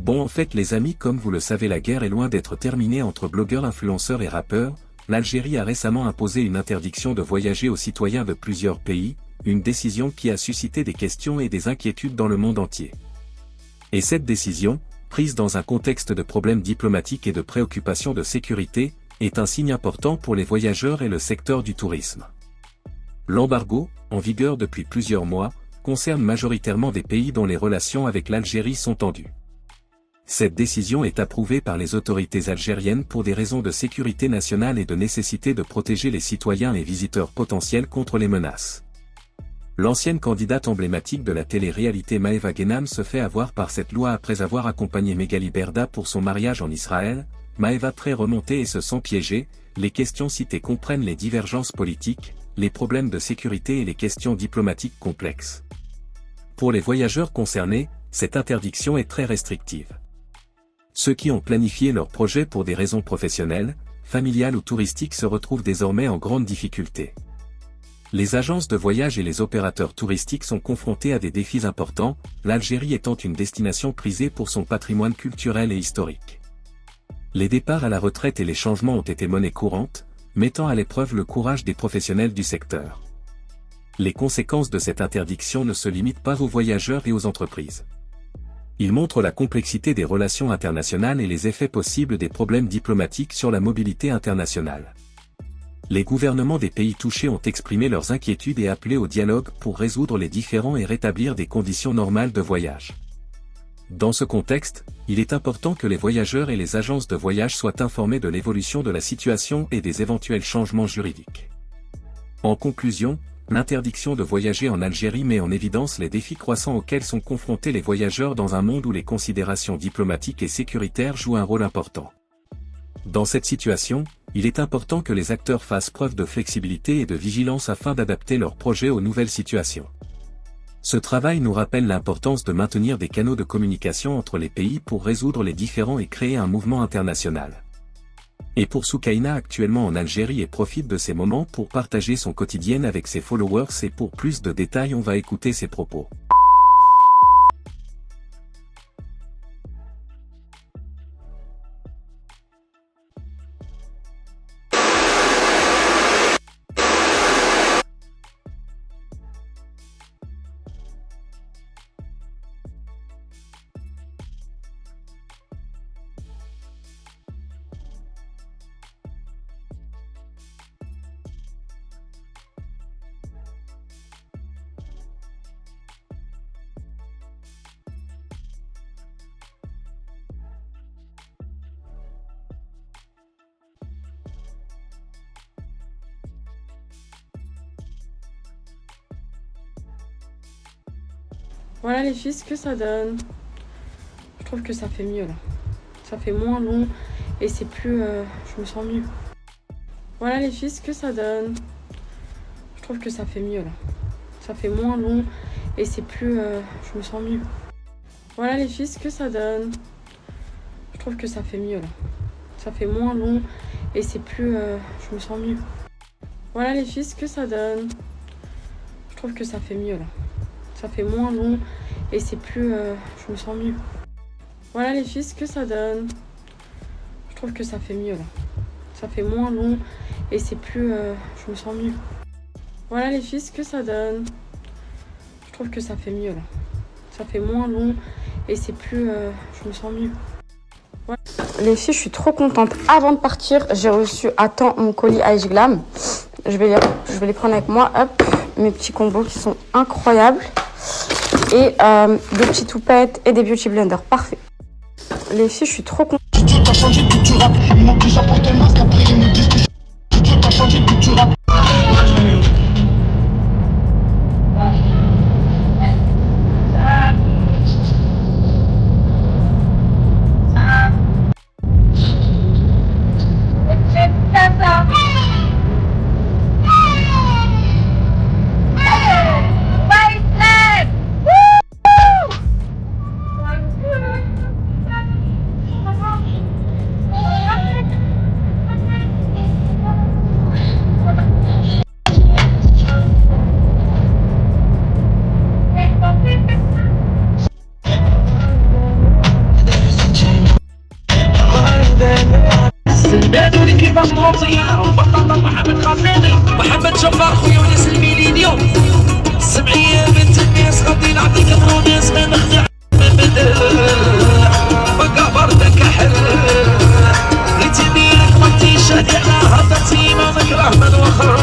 Bon, en fait les amis, comme vous le savez, la guerre est loin d'être terminée entre blogueurs, influenceurs et rappeurs. L'Algérie a récemment imposé une interdiction de voyager aux citoyens de plusieurs pays, une décision qui a suscité des questions et des inquiétudes dans le monde entier. Et cette décision, prise dans un contexte de problèmes diplomatiques et de préoccupations de sécurité, est un signe important pour les voyageurs et le secteur du tourisme. L'embargo, en vigueur depuis plusieurs mois, concerne majoritairement des pays dont les relations avec l'Algérie sont tendues. Cette décision est approuvée par les autorités algériennes pour des raisons de sécurité nationale et de nécessité de protéger les citoyens et visiteurs potentiels contre les menaces. L'ancienne candidate emblématique de la télé-réalité Maeva Ghenam se fait avoir par cette loi après avoir accompagné Megali Berda pour son mariage en Israël. Maeva, très remontée et se sent piégée, les questions citées comprennent les divergences politiques, les problèmes de sécurité et les questions diplomatiques complexes. Pour les voyageurs concernés, cette interdiction est très restrictive. Ceux qui ont planifié leur projet pour des raisons professionnelles, familiales ou touristiques se retrouvent désormais en grande difficulté. Les agences de voyage et les opérateurs touristiques sont confrontés à des défis importants, l'Algérie étant une destination prisée pour son patrimoine culturel et historique. Les départs à la retraite et les changements ont été monnaie courante, mettant à l'épreuve le courage des professionnels du secteur. Les conséquences de cette interdiction ne se limitent pas aux voyageurs et aux entreprises. Il montre la complexité des relations internationales et les effets possibles des problèmes diplomatiques sur la mobilité internationale. Les gouvernements des pays touchés ont exprimé leurs inquiétudes et appelé au dialogue pour résoudre les différends et rétablir des conditions normales de voyage. Dans ce contexte, il est important que les voyageurs et les agences de voyage soient informés de l'évolution de la situation et des éventuels changements juridiques. En conclusion, l'interdiction de voyager en Algérie met en évidence les défis croissants auxquels sont confrontés les voyageurs dans un monde où les considérations diplomatiques et sécuritaires jouent un rôle important. Dans cette situation, il est important que les acteurs fassent preuve de flexibilité et de vigilance afin d'adapter leurs projets aux nouvelles situations. Ce travail nous rappelle l'importance de maintenir des canaux de communication entre les pays pour résoudre les différends et créer un mouvement international. Et pour Soukaina, actuellement en Algérie, et profite de ces moments pour partager son quotidien avec ses followers, et pour plus de détails on va écouter ses propos. Voilà les filles, ce que ça donne. Je trouve que ça fait mieux là. Ça fait moins long et c'est plus... je me sens mieux. Voilà les filles, ce que ça donne. Je trouve que ça fait mieux là. Ça fait moins long et c'est plus... je me sens mieux. Voilà les filles, ce que ça donne. Je trouve que ça fait mieux là. Ça fait moins long et c'est plus... je me sens mieux. Voilà les filles, ce que ça donne. Je trouve que ça fait mieux là. Ça fait moins long et c'est plus... je me sens mieux. Voilà les filles, ce que ça donne. Je trouve que ça fait mieux là. Ça fait moins long et c'est plus... je me sens mieux. Voilà les filles, ce que ça donne. Je trouve que ça fait mieux là. Ça fait moins long et c'est plus... je me sens mieux. Voilà. Les filles, je suis trop contente. Avant de partir, j'ai reçu à temps mon colis Ice Glam. Je vais les prendre avec moi. Hop, mes petits combos qui sont incroyables. Et des petites toupettes et des beauty blenders. Parfait. Les filles, je suis trop contente. T'as changé tout, tu rappes. Ils m'ont dit j'apporte un masque, après ils me disent que t'as changé tout, tu rappes. زادوا ليكيباج مزيانة وبطلنا محمد خزيني محمد جبار خويا وناس الميلينيوم 7 بنت الناس غادي نعطيك برونيس ما نخدع بقى بردك حل ريتني ركبتي شادي على هضرتي ما نكره من وخر.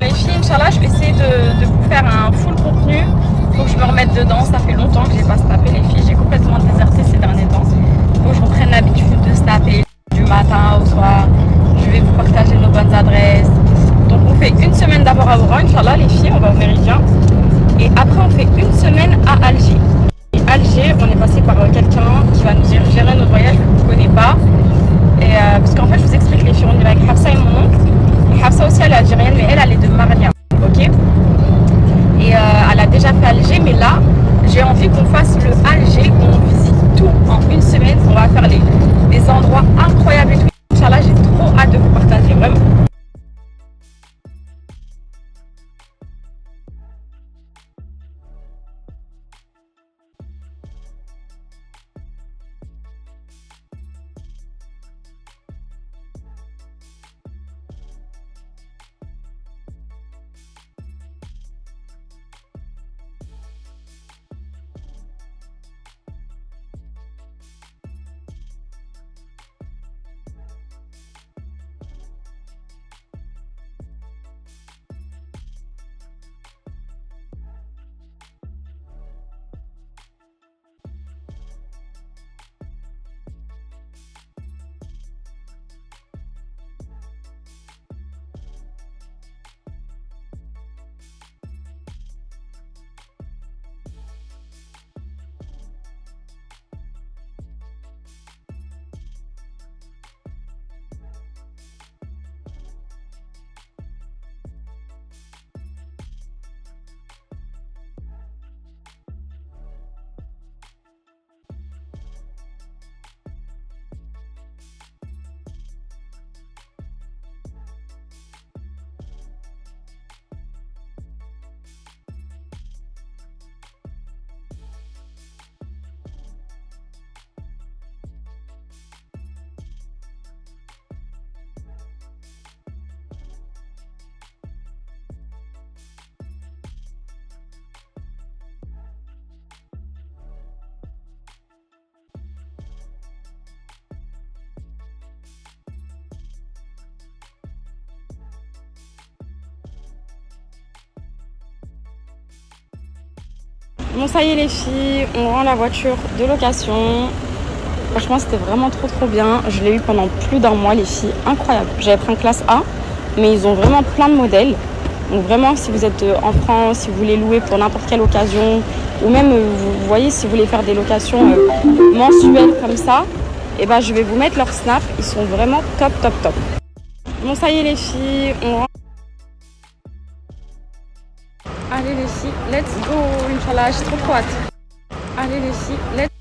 Les filles, Inch'Allah, je vais essayer de vous faire un full contenu. Faut que je me remette dedans. Ça fait longtemps que j'ai pas tapé les filles. J'ai complètement déserté ces derniers temps. Faut que je reprenne l'habitude de se taper du matin au soir. Je vais vous partager nos bonnes adresses. Donc on fait une semaine d'abord à Oran, Inch'Allah, les filles, on va au Méridien. Et après on fait une semaine à Alger. Et Alger, on est passé par quelqu'un qui va nous gérer notre voyage, je ne vous connais pas. Et parce qu'en fait, je vous explique les filles, on y va avec Hafsa et mon oncle. Hafsa aussi elle est algérienne mais elle est de Marnia, ok. Et elle a déjà fait Alger mais là j'ai envie qu'on fasse le Alger, qu'on visite tout en une semaine, on va faire des endroits incroyables et tout. Inch'Allah j'ai trop hâte de vous partager vraiment. Bon ça y est les filles, on rend la voiture de location. Franchement c'était vraiment trop bien. Je l'ai eu pendant plus d'un mois les filles, incroyable. J'avais pris une classe A, mais ils ont vraiment plein de modèles. Donc vraiment si vous êtes en France, si vous voulez louer pour n'importe quelle occasion, ou même vous voyez si vous voulez faire des locations mensuelles comme ça, et ben je vais vous mettre leur snap, ils sont vraiment top. Bon ça y est les filles, on rend. Allez les filles, let's go, Inch'Allah, j'ai trop hâte. Allez les filles, let's go.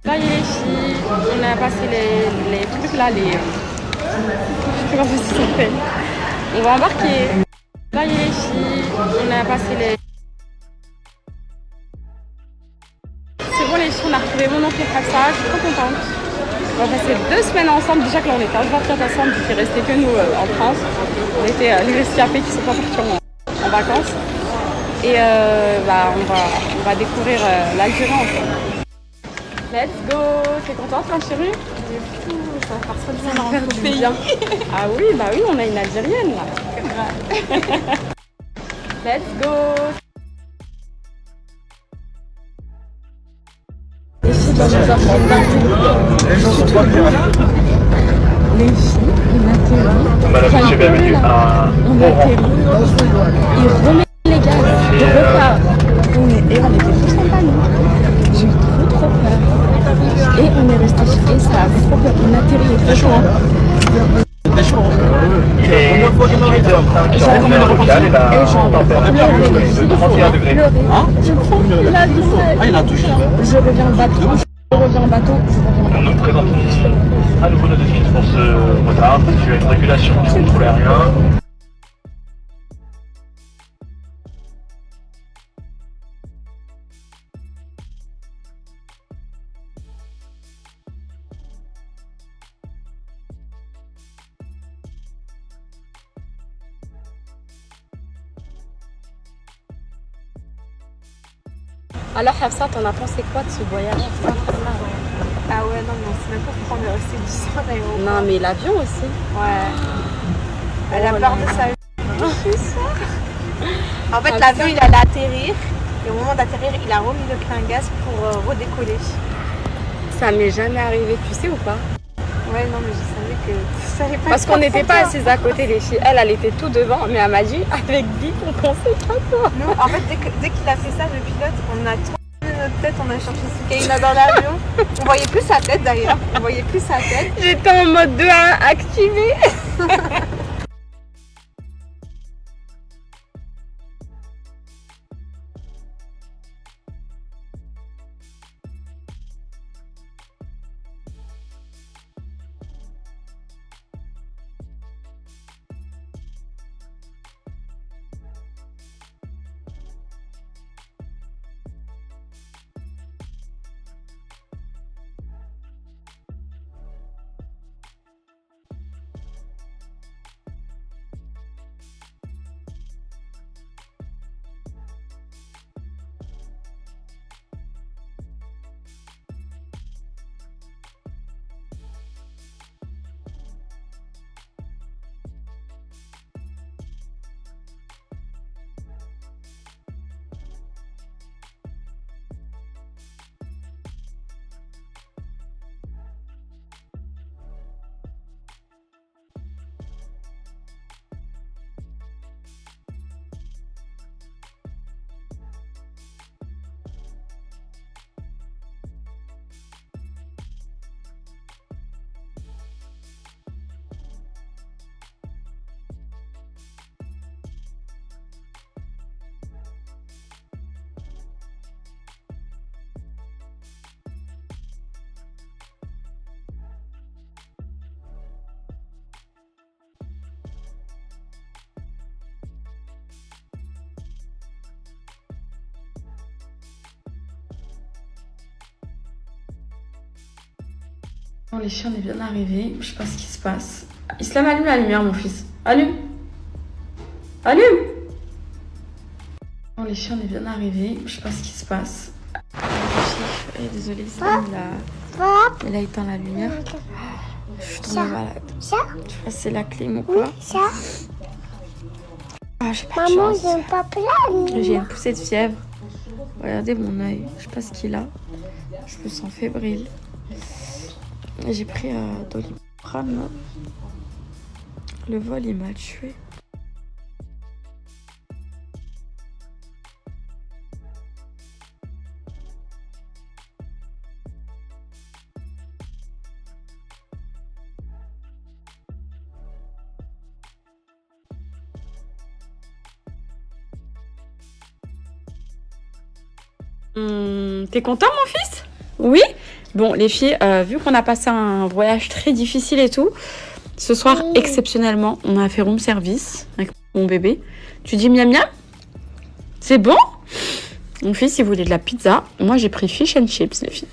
Là, les filles, on a passé les trucs là, les... Je sais pas comment ça s'appelle. On va embarquer. Là, les filles, on a passé les... C'est bon les filles, on a retrouvé mon oncle et Hafsa, je suis trop contente. On va passer 2 semaines ensemble, déjà que là on était à 24 ensemble, il ne restait que nous en France. On était les rescapés qui sont pas partis en vacances. Et on va découvrir l'Algérie ensemble. Let's go! T'es contente ma chérie? ça va faire ça du bien dans notre pays. Ah oui, bah oui, on a une Algérienne là. Let's go. Les filles dans les orphelins d'intérim. Les gens sont pas bien. Les filles, on atterrit. Madame, monsieur, bienvenue à On atterrit. Ils remettent les gaz. Ils repartent. Et on était tous en panique. J'ai eu trop peur. Et on est resté et ça a fait trop peur. On atterrit, il est chaud. Il est 18h05 sur l'heure locale et la température est de 31 degrés. Il a touché. Je reviens au bateau. Nous présentons à nouveau nos excuses pour ce retard dû à une régulation du contrôle aérien. Alors Hafsa, t'en as pensé quoi de ce voyage? Ah ouais, non, mais on sait même pas pourquoi on est resté 10 ans à l'aéroport. Non, mais l'avion aussi. Ouais. Elle a Oh peur là de là. sa vie. Je suis sûre. En fait, l'avion, il allait atterrir. Et au moment d'atterrir, il a remis le plein gaz pour redécoller. Ça m'est jamais arrivé, tu sais ou pas? Ouais, non, mais je savais que ça allait pas Parce être qu'on n'était pas pour toi. assises à côté des filles. Elle était tout devant, mais elle m'a dit avec Bip, on pensait pas toi. Nous, en fait, dès qu'il a fait ça, le pilote, on a tourné notre tête, on a cherché ce qu'il y a dans l'avion. On voyait plus sa tête d'ailleurs. On voyait plus sa tête. J'étais en mode 2-1 activé. Bon, les chiens, on est bien arrivés. Je sais pas ce qui se passe. Islam, allume la lumière, mon fils. Allume. Allume. Bon, les chiens, on est bien arrivés. Je sais pas ce qui se passe. Désolée, Islam, il a éteint la lumière. Je suis tombée malade. Je sais pas si c'est la clim ou quoi. Ah, j'ai pas de chance. Maman, j'ai pas plein. J'ai une poussée de fièvre. Regardez mon œil. Je sais pas ce qu'il a. Je me sens fébrile. J'ai pris Doliprane. Là. Le vol, il m'a tué. T'es content, mon fils? Oui? Bon, les filles, vu qu'on a passé un voyage très difficile et tout, ce soir, exceptionnellement, on a fait room service avec mon bébé. Tu dis miam miam? C'est bon? Mon fils, il voulait de la pizza. Moi, j'ai pris fish and chips, les filles.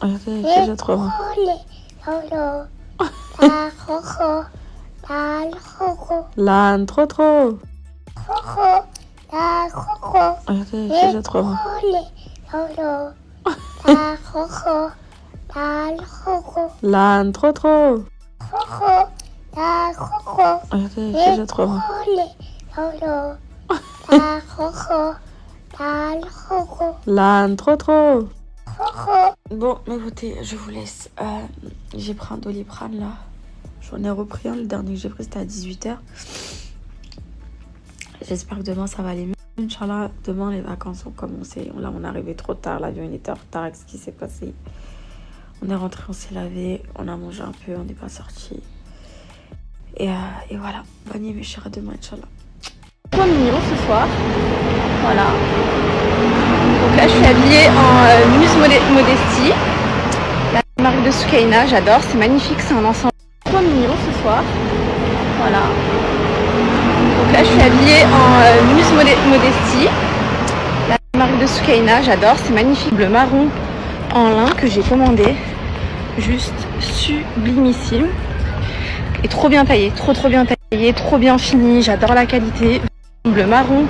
Regardez, c'est déjà trop loin. L'âne, trop trop. Regardez, c'est déjà trop loin. L'âne, trop trop. Regardez, c'est déjà trop loin. L'âne, trop trop. Bon, mais écoutez, je vous laisse. J'ai pris un Doliprane là. J'en ai repris un. Le dernier que j'ai pris c'était à 18h. J'espère que demain ça va aller mieux. Inch'Allah, demain les vacances ont commencé. Là, on est arrivé trop tard. L'avion il était en retard avec ce qui s'est passé. On est rentré, on s'est lavé. On a mangé un peu, on n'est pas sorti. Et voilà. Bonne nuit, mes chers. À demain, Inch'Allah. Trop mignon ce soir. Voilà. Donc là, je suis habillée en Muse Modesty. La marque de Soukaina, j'adore. C'est magnifique, c'est un ensemble trop mignon ce soir. Voilà. Donc là, je suis habillée en Muse Modesty. La marque de Soukaina, j'adore. C'est magnifique. Bleu marron en lin que j'ai commandé. Juste sublimissime. Et trop bien taillé. Trop bien taillé. Trop bien fini. J'adore la qualité. Bleu marron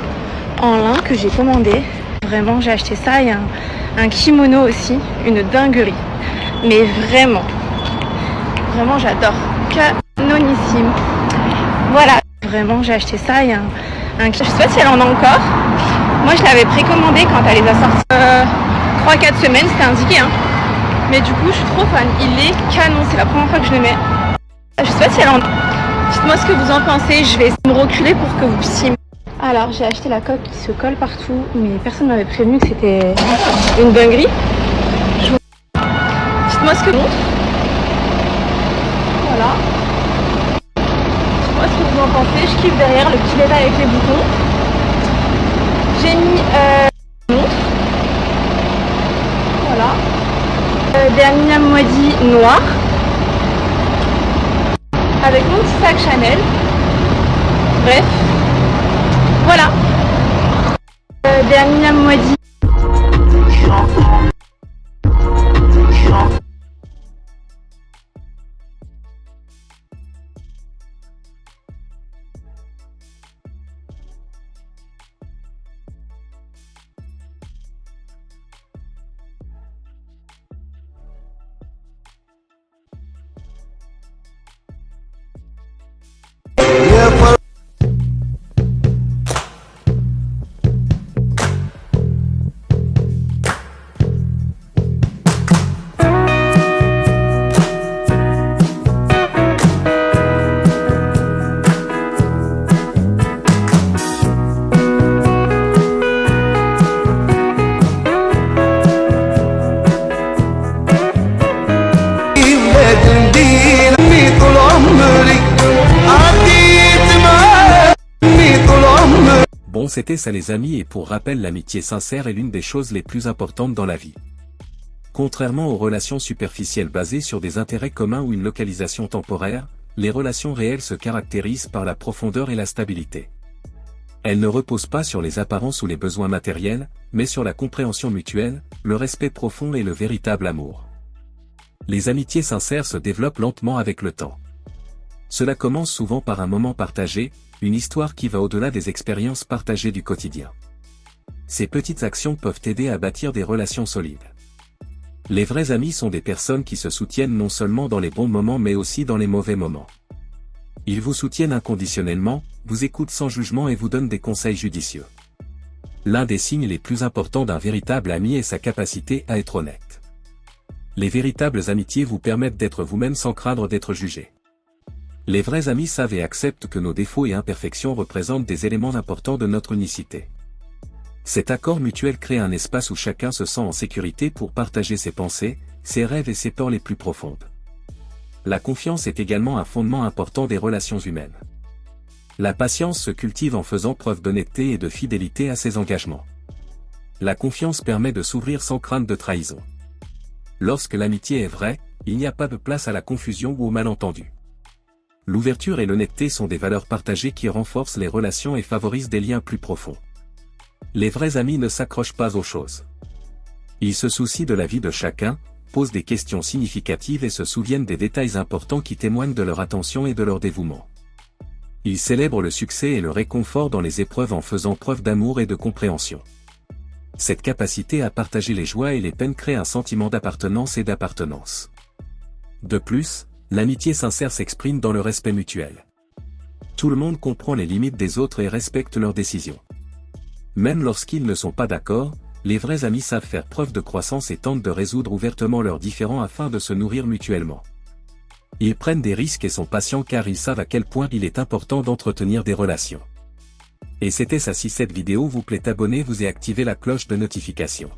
en lin que j'ai commandé. Vraiment, j'ai acheté ça. Il y a un kimono aussi. Une dinguerie. Mais vraiment, j'adore. Canonissime. Voilà. Vraiment, j'ai acheté ça. Il y a je sais pas si elle en a encore. Moi, je l'avais précommandé quand elle les a sortis 3-4 semaines. C'était indiqué. Hein. Mais du coup, je suis trop fan. Il est canon. C'est la première fois que je le mets. Je sais pas si elle en a. Dites-moi ce que vous en pensez. Je vais essayer de me reculer pour que vous puissiez. Alors, j'ai acheté la coque qui se colle partout, mais personne m'avait prévenu que c'était une dinguerie. Dites-moi ce que montre. Voilà. Dites-moi ce que vous en pensez. Je kiffe derrière le petit détail avec les boutons. J'ai mis montre. Voilà. Des aluminium moisi noir. Avec mon petit sac Chanel. Bref. Voilà. Des aluminium moisi. Bon, c'était ça les amis, et pour rappel, l'amitié sincère est l'une des choses les plus importantes dans la vie. Contrairement aux relations superficielles basées sur des intérêts communs ou une localisation temporaire, les relations réelles se caractérisent par la profondeur et la stabilité. Elles ne reposent pas sur les apparences ou les besoins matériels, mais sur la compréhension mutuelle, le respect profond et le véritable amour. Les amitiés sincères se développent lentement avec le temps. Cela commence souvent par un moment partagé, une histoire qui va au-delà des expériences partagées du quotidien. Ces petites actions peuvent aider à bâtir des relations solides. Les vrais amis sont des personnes qui se soutiennent non seulement dans les bons moments mais aussi dans les mauvais moments. Ils vous soutiennent inconditionnellement, vous écoutent sans jugement et vous donnent des conseils judicieux. L'un des signes les plus importants d'un véritable ami est sa capacité à être honnête. Les véritables amitiés vous permettent d'être vous-même sans craindre d'être jugé. Les vrais amis savent et acceptent que nos défauts et imperfections représentent des éléments importants de notre unicité. Cet accord mutuel crée un espace où chacun se sent en sécurité pour partager ses pensées, ses rêves et ses peurs les plus profondes. La confiance est également un fondement important des relations humaines. La patience se cultive en faisant preuve d'honnêteté et de fidélité à ses engagements. La confiance permet de s'ouvrir sans crainte de trahison. Lorsque l'amitié est vraie, il n'y a pas de place à la confusion ou au malentendu. L'ouverture et l'honnêteté sont des valeurs partagées qui renforcent les relations et favorisent des liens plus profonds. Les vrais amis ne s'accrochent pas aux choses. Ils se soucient de la vie de chacun, posent des questions significatives et se souviennent des détails importants qui témoignent de leur attention et de leur dévouement. Ils célèbrent le succès et le réconfort dans les épreuves en faisant preuve d'amour et de compréhension. Cette capacité à partager les joies et les peines crée un sentiment d'appartenance et d'appartenance. De plus, l'amitié sincère s'exprime dans le respect mutuel. Tout le monde comprend les limites des autres et respecte leurs décisions. Même lorsqu'ils ne sont pas d'accord, les vrais amis savent faire preuve de croissance et tentent de résoudre ouvertement leurs différends afin de se nourrir mutuellement. Ils prennent des risques et sont patients car ils savent à quel point il est important d'entretenir des relations. Et c'était ça. Si cette vidéo vous plaît, abonnez-vous et activez la cloche de notification.